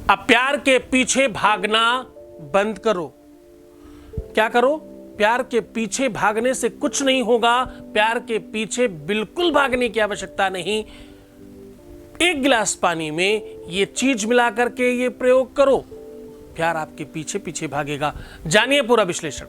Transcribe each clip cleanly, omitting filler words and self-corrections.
अब प्यार के पीछे भागना बंद करो। क्या करो? प्यार के पीछे भागने से कुछ नहीं होगा। प्यार के पीछे बिल्कुल भागने की आवश्यकता नहीं। एक गिलास पानी में ये चीज मिला करके ये प्रयोग करो, प्यार आपके पीछे पीछे भागेगा। जानिए पूरा विश्लेषण।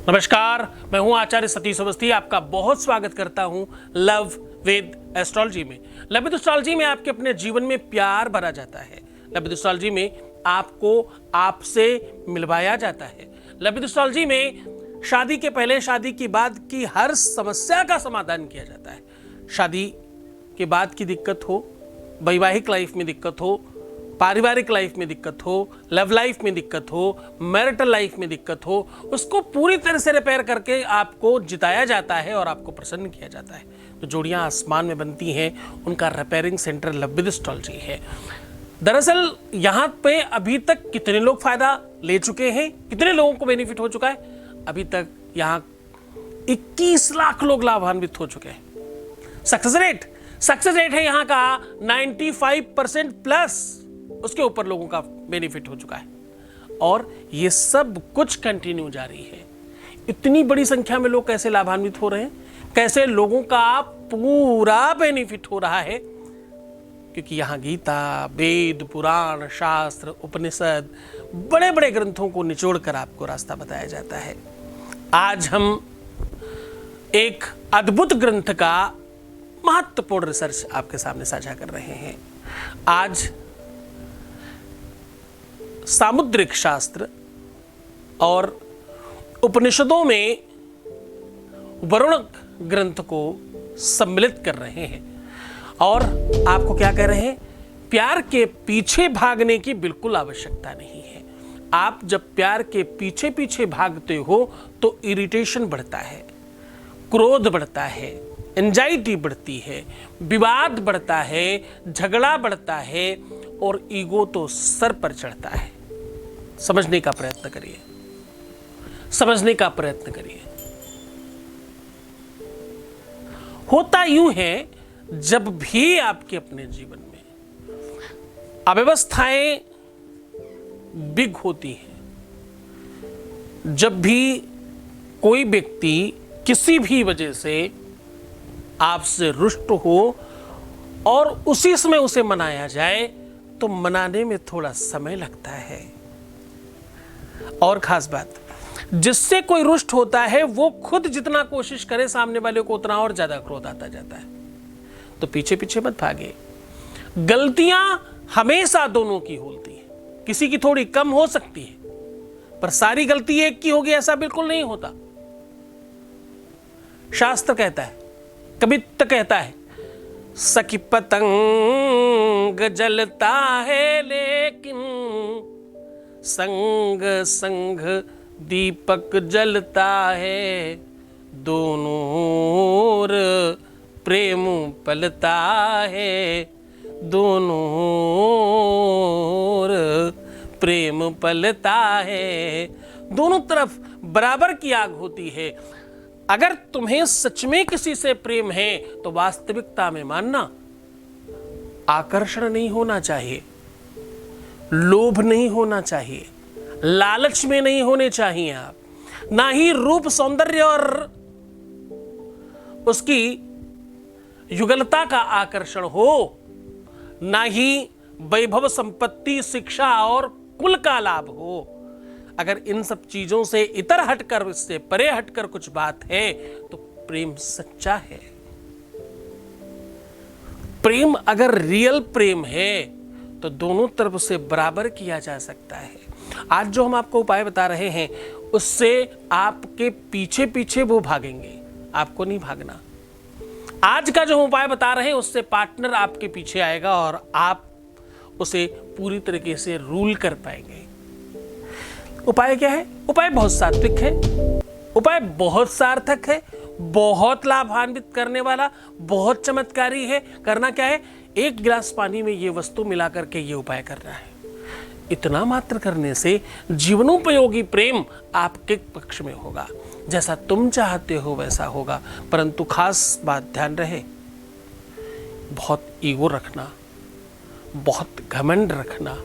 नमस्कार, मैं हूं आचार्य सतीश अवस्थी। आपका बहुत स्वागत करता हूं लव विद एस्ट्रोलॉजी में। लव विद एस्ट्रोलॉजी में आपके अपने जीवन में प्यार भरा जाता है। लव विद एस्ट्रोलॉजी में आपको आपसे मिलवाया जाता है। लव विद एस्ट्रोलॉजी में शादी के पहले, शादी के बाद की हर समस्या का समाधान किया जाता है। शादी के बाद की दिक्कत हो, वैवाहिक लाइफ में दिक्कत हो, पारिवारिक लाइफ में दिक्कत हो, लव लाइफ में दिक्कत हो, मैरिटल लाइफ में दिक्कत हो, उसको पूरी तरह से रिपेयर करके आपको जिताया जाता है और आपको प्रसन्न किया जाता है। तो जोड़ियां आसमान में बनती हैं, उनका repairing centre love with astrology है। दरअसल यहाँ पे अभी तक कितने लोग फायदा ले चुके हैं, कितने लोगों को बेनिफिट हो चुका है? अभी तक यहाँ 21 लाख लोग लाभान्वित हो चुके हैं। सक्सेस रेट है यहाँ का 95% प्लस, उसके ऊपर लोगों का बेनिफिट हो चुका है और ये सब कुछ कंटिन्यू जारी है। इतनी बड़ी संख्या में लोग कैसे लाभान्वित हो रहे हैं, कैसे लोगों का पूरा बेनिफिट हो रहा है? क्योंकि यहाँ गीता, वेद, पुराण, शास्त्र, उपनिषद, बड़े बड़े ग्रंथों को निचोड़कर आपको रास्ता बताया जाता है। आज हम एक अद्भुत ग्रंथ का महत्वपूर्ण रिसर्च आपके सामने साझा कर रहे हैं। आज सामुद्रिक शास्त्र और उपनिषदों में वरुण ग्रंथ को सम्मिलित कर रहे हैं और आपको क्या कह रहे हैं? प्यार के पीछे भागने की बिल्कुल आवश्यकता नहीं है। आप जब प्यार के पीछे पीछे भागते हो तो इरिटेशन बढ़ता है, क्रोध बढ़ता है, एंजाइटी बढ़ती है, विवाद बढ़ता है, झगड़ा बढ़ता है और ईगो तो सर पर चढ़ता है। समझने का प्रयत्न करिए, समझने का प्रयत्न करिए। होता यूं है, जब भी आपके अपने जीवन में अव्यवस्थाएं बिग होती हैं, जब भी कोई व्यक्ति किसी भी वजह से आपसे रुष्ट हो और उसी समय उसे मनाया जाए तो मनाने में थोड़ा समय लगता है। और खास बात, जिससे कोई रुष्ट होता है वो खुद जितना कोशिश करे सामने वाले को उतना और ज्यादा क्रोध आता जाता है। तो पीछे पीछे मत भागे। गलतियां हमेशा दोनों की होती है, किसी की थोड़ी कम हो सकती है, पर सारी गलती एक की होगी ऐसा बिल्कुल नहीं होता। शास्त्र कहता है, कवित्त कहता है, सखी पतंग जलता है लेकिन संग संग दीपक जलता है, दोनों ओर प्रेम पलता है, दोनों ओर प्रेम पलता है। दोनों तरफ बराबर की आग होती है। अगर तुम्हें सच में किसी से प्रेम है तो वास्तविकता में मानना, आकर्षण नहीं होना चाहिए, लोभ नहीं होना चाहिए, लालच में नहीं होने चाहिए आप, ना ही रूप सौंदर्य और उसकी युगलता का आकर्षण हो, ना ही वैभव, संपत्ति, शिक्षा और कुल का लाभ हो। अगर इन सब चीजों से इतर हटकर, इससे परे हटकर कुछ बात है तो प्रेम सच्चा है। प्रेम अगर रियल प्रेम है तो दोनों तरफ से बराबर किया जा सकता है। आज जो हम आपको उपाय बता रहे हैं उससे आपके पीछे पीछे वो भागेंगे, आपको नहीं भागना। आज का जो उपाय बता रहे हैं उससे पार्टनर आपके पीछे आएगा और आप उसे पूरी तरीके से रूल कर पाएंगे। उपाय क्या है? उपाय बहुत सात्विक है, उपाय बहुत सार्थक है, बहुत लाभान्वित करने वाला, बहुत चमत्कारी है। करना क्या है, 1 गिलास पानी में ये वस्तु मिला करके ये उपाय करना है। इतना मात्र करने से जीवनोपयोगी प्रेम आपके पक्ष में होगा। जैसा तुम चाहते हो वैसा होगा। परंतु खास बात ध्यान रहे, बहुत ईगो रखना, बहुत घमंड रखना,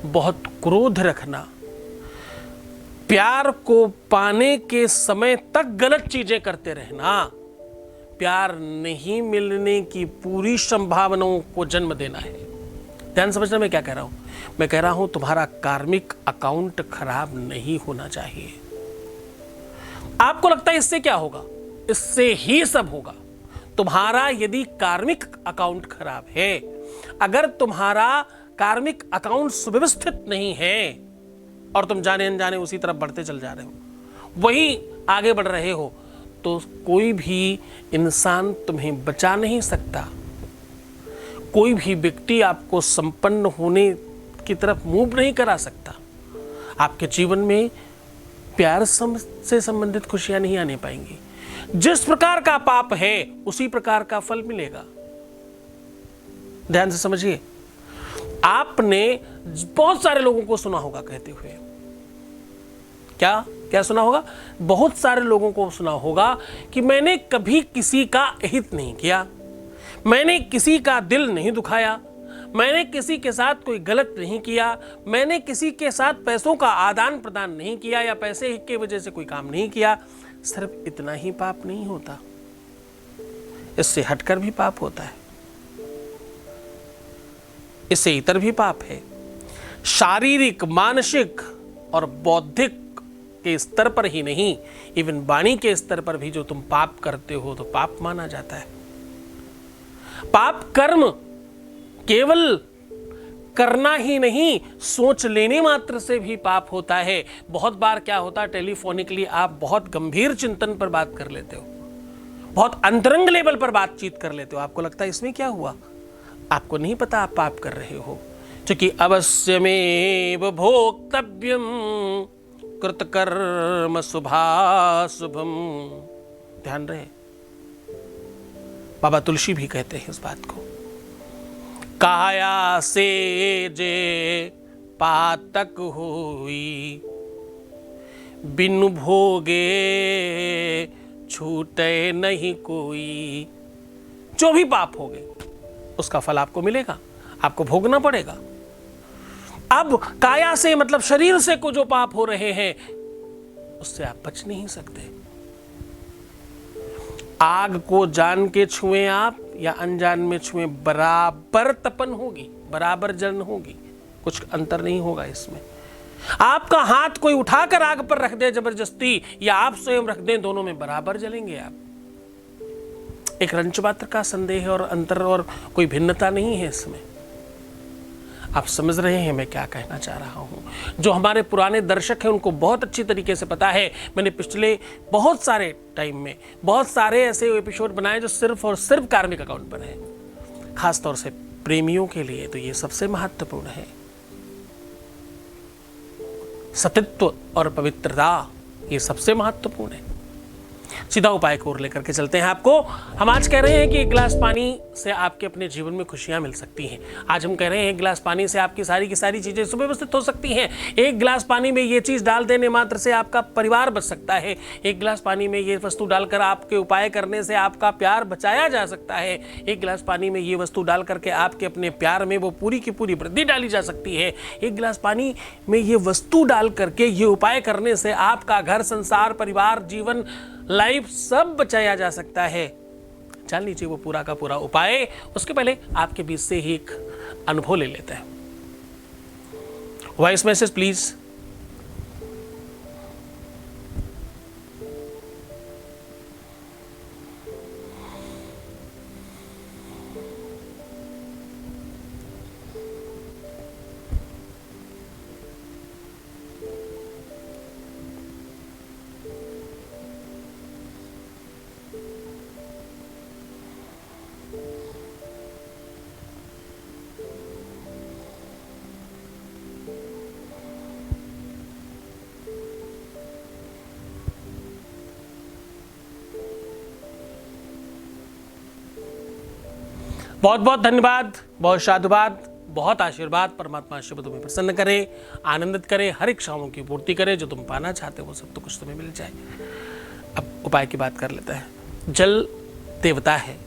बहुत क्रोध रखना, प्यार को पाने के समय तक गलत चीजें करते रहना, प्यार नहीं मिलने की पूरी संभावनाओं को जन्म देना है। ध्यान समझना मैं क्या कह रहा हूं। मैं कह रहा हूं तुम्हारा कार्मिक अकाउंट खराब नहीं होना चाहिए। आपको लगता है इससे क्या होगा? इससे ही सब होगा। तुम्हारा यदि कार्मिक अकाउंट खराब है, अगर तुम्हारा कार्मिक अकाउंट सुव्यवस्थित नहीं है और तुम जाने अनजाने उसी तरफ बढ़ते चल जा रहे हो, वही आगे बढ़ रहे हो, तो कोई भी इंसान तुम्हें बचा नहीं सकता। कोई भी व्यक्ति आपको संपन्न होने की तरफ मूव नहीं करा सकता। आपके जीवन में प्यार से संबंधित खुशियां नहीं आने पाएंगी। जिस प्रकार का पाप है उसी प्रकार का फल मिलेगा। ध्यान से समझिए। आपने बहुत सारे लोगों को सुना होगा कहते हुए, क्या क्या सुना होगा? बहुत सारे लोगों को सुना होगा कि मैंने कभी किसी का हित नहीं किया, मैंने किसी का दिल नहीं दुखाया, मैंने किसी के साथ कोई गलत नहीं किया, मैंने किसी के साथ पैसों का आदान प्रदान नहीं किया या पैसे की वजह से कोई काम नहीं किया। सिर्फ इतना ही पाप नहीं होता, इससे हटकर भी पाप होता है, इससे इतर भी पाप है। शारीरिक, मानसिक और बौद्धिक के स्तर पर ही नहीं, इवन वाणी के स्तर पर भी जो तुम पाप करते हो तो पाप माना जाता है। पाप कर्म केवल करना ही नहीं, सोच लेने मात्र से भी पाप होता है। बहुत बार क्या होता है, टेलीफोनिकली आप बहुत गंभीर चिंतन पर बात कर लेते हो, बहुत अंतरंग लेवल पर बातचीत कर लेते हो, आपको लगता है इसमें क्या हुआ, आपको नहीं पता आप पाप कर रहे हो। क्योंकि अवश्यमेव भोक्तव्यम कृतकर्म शुभाशुभम। ध्यान रहे, बाबा तुलसी भी कहते हैं इस बात को। काया से जे पातक हुई, बिनु भोगे छूटे नहीं कोई। जो भी पाप हो गए उसका फल आपको मिलेगा, आपको भोगना पड़ेगा। अब काया से मतलब शरीर से को जो पाप हो रहे हैं उससे आप बच नहीं सकते। आग को जान के छुएं आप या अनजान में छुएं, बराबर तपन होगी, बराबर जलन होगी, कुछ अंतर नहीं होगा इसमें। आपका हाथ कोई उठाकर आग पर रख दे जबरदस्ती या आप स्वयं रख दें, दोनों में बराबर जलेंगे आप। एक रंच मात्र का संदेह और अंतर और कोई भिन्नता नहीं है इसमें। आप समझ रहे हैं मैं क्या कहना चाह रहा हूं। जो हमारे पुराने दर्शक हैं उनको बहुत अच्छी तरीके से पता है। मैंने पिछले बहुत सारे टाइम में बहुत सारे ऐसे एपिसोड बनाए जो सिर्फ और सिर्फ कार्मिक अकाउंट पर है। खासतौर से प्रेमियों के लिए तो ये सबसे महत्वपूर्ण है। सतीत्व और पवित्रता ये सबसे महत्वपूर्ण है। सीधा उपाय को लेकर के चलते हैं आपको। हम आज कह रहे हैं कि 1 गिलास पानी से आपके अपने जीवन में खुशियां मिल सकती हैं। आज हम कह रहे हैं 1 गिलास पानी से आपकी सारी की सारी चीजें सुव्यवस्थित हो सकती हैं। 1 गिलास पानी में ये चीज डाल देने मात्र से आपका परिवार बच सकता है। 1 गिलास पानी में ये वस्तु डालकर आपके उपाय करने से आपका प्यार बचाया जा सकता है। 1 गिलास पानी में ये वस्तु डाल करके आपके अपने प्यार में वो पूरी की पूरी वृद्धि डाली जा सकती है। 1 गिलास पानी में ये वस्तु डाल करके ये उपाय करने से आपका घर, संसार, परिवार, जीवन, लाइफ सब बचाया जा सकता है। जान लीजिए वो पूरा का पूरा उपाय। उसके पहले आपके बीच से ही एक अनुभव ले लेते हैं। Voice message please. बहुत बहुत धन्यवाद, बहुत साधुवाद, बहुत आशीर्वाद। परमात्मा शिव तुम्हें प्रसन्न करे, आनंदित करे, हर इच्छाओं की पूर्ति करे, जो तुम पाना चाहते हो वो सब तो कुछ तुम्हें मिल जाए। अब उपाय की बात कर लेते हैं। जल देवता है।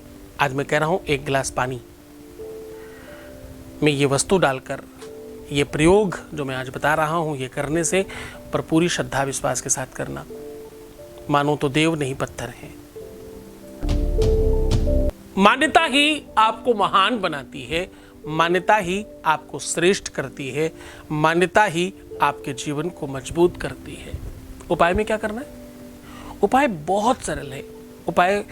आज मैं कह रहा हूं 1 गिलास पानी में ये वस्तु डालकर, ये प्रयोग जो मैं आज बता रहा हूं, ये करने से पर पूरी श्रद्धा विश्वास के साथ करना। मानो तो देव नहीं पत्थर है। मान्यता ही आपको महान बनाती है, मान्यता ही आपको श्रेष्ठ करती है, मान्यता ही आपके जीवन को मजबूत करती है। उपाय में क्या करना है? उपाय बहुत सरल है। उपाय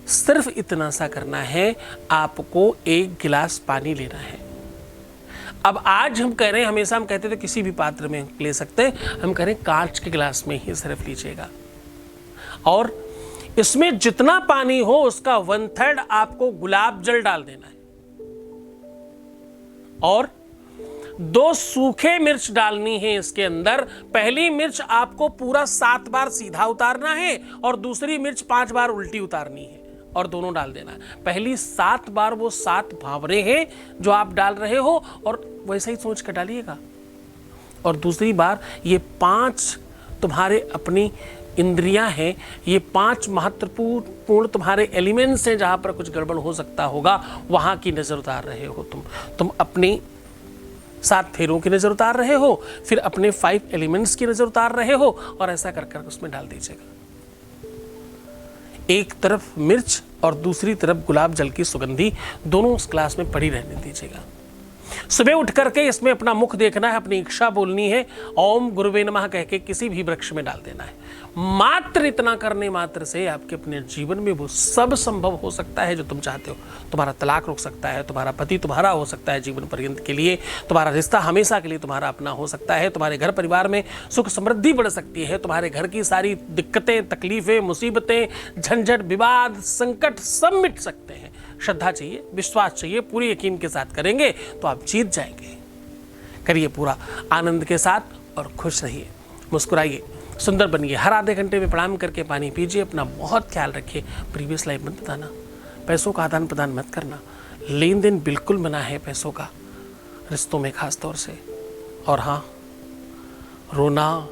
सिर्फ इतना सा करना है, आपको 1 गिलास पानी लेना है। अब आज हम कह रहे हैं, हमेशा हम कहते थे किसी भी पात्र में ले सकते हैं, हम कह रहे हैं कांच के गिलास में ही सिर्फ लीजिएगा। और इसमें जितना पानी हो उसका 1/3 आपको गुलाब जल डाल देना है और 2 सूखे मिर्च डालनी है इसके अंदर। पहली मिर्च आपको पूरा 7 बार सीधा उतारना है और दूसरी मिर्च 5 बार उल्टी उतारनी है और दोनों डाल देना है। पहली 7 बार वो 7 भावरे हैं जो आप डाल रहे हो और वैसे ही सोच कर डालिएगा। और दूसरी बार ये 5 तुम्हारे अपनी इंद्रियां हैं, ये 5 महत्वपूर्ण तुम्हारे एलिमेंट्स हैं, जहां पर कुछ गड़बड़ हो सकता होगा वहां की नजर उतार रहे हो तुम अपनी 7 फेरों की नजर उतार रहे हो, फिर अपने 5 एलिमेंट्स की नजर उतार रहे हो और ऐसा कर कर उसमें डाल दीजिएगा। एक तरफ मिर्च और दूसरी तरफ गुलाब जल की सुगंधी दोनों उस ग्लास में पड़ी रहने दीजिएगा। सुबह उठ करके इसमें अपना मुख देखना है, अपनी इच्छा बोलनी है, ओम गुरुवे नमः कह के किसी भी वृक्ष में डाल देना है। मात्र इतना करने मात्र से आपके अपने जीवन में वो सब संभव हो सकता है जो तुम चाहते हो। तुम्हारा तलाक रुक सकता है, तुम्हारा पति तुम्हारा हो सकता है जीवन पर्यंत के लिए, तुम्हारा रिश्ता हमेशा के लिए तुम्हारा अपना हो सकता है, तुम्हारे घर परिवार में सुख समृद्धि बढ़ सकती है, तुम्हारे घर की सारी दिक्कतें, तकलीफें, मुसीबतें, झंझट, विवाद, संकट सब मिट सकते हैं। श्रद्धा चाहिए, विश्वास चाहिए, पूरे यकीन के साथ करेंगे तो आप जीत जाएंगे। करिए पूरा आनंद के साथ और खुश रहिए, मुस्कुराइए, सुंदर बनिए। हर आधे घंटे में प्रणाम करके पानी पीजिए। अपना बहुत ख्याल रखिए। प्रीवियस लाइफ मत बताना, पैसों का आदान प्रदान मत करना, लेन देन बिल्कुल मना है पैसों का, रिश्तों में खास तौर से। और हाँ, रोना,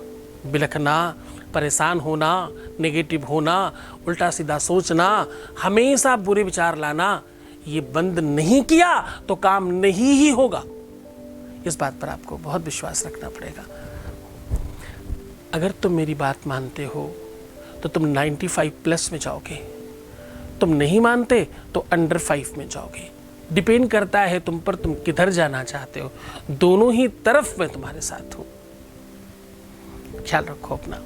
बिलखना, परेशान होना, नेगेटिव होना, उल्टा सीधा सोचना, हमेशा बुरे विचार लाना, ये बंद नहीं किया तो काम नहीं ही होगा। इस बात पर आपको बहुत विश्वास रखना पड़ेगा। अगर तुम मेरी बात मानते हो तो तुम 95+ में जाओगे, तुम नहीं मानते तो अंडर 5 में जाओगे। डिपेंड करता है तुम पर, तुम किधर जाना चाहते हो। दोनों ही तरफ मैं तुम्हारे साथ हूं। ख्याल रखो अपना।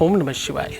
ओम नमः शिवाय।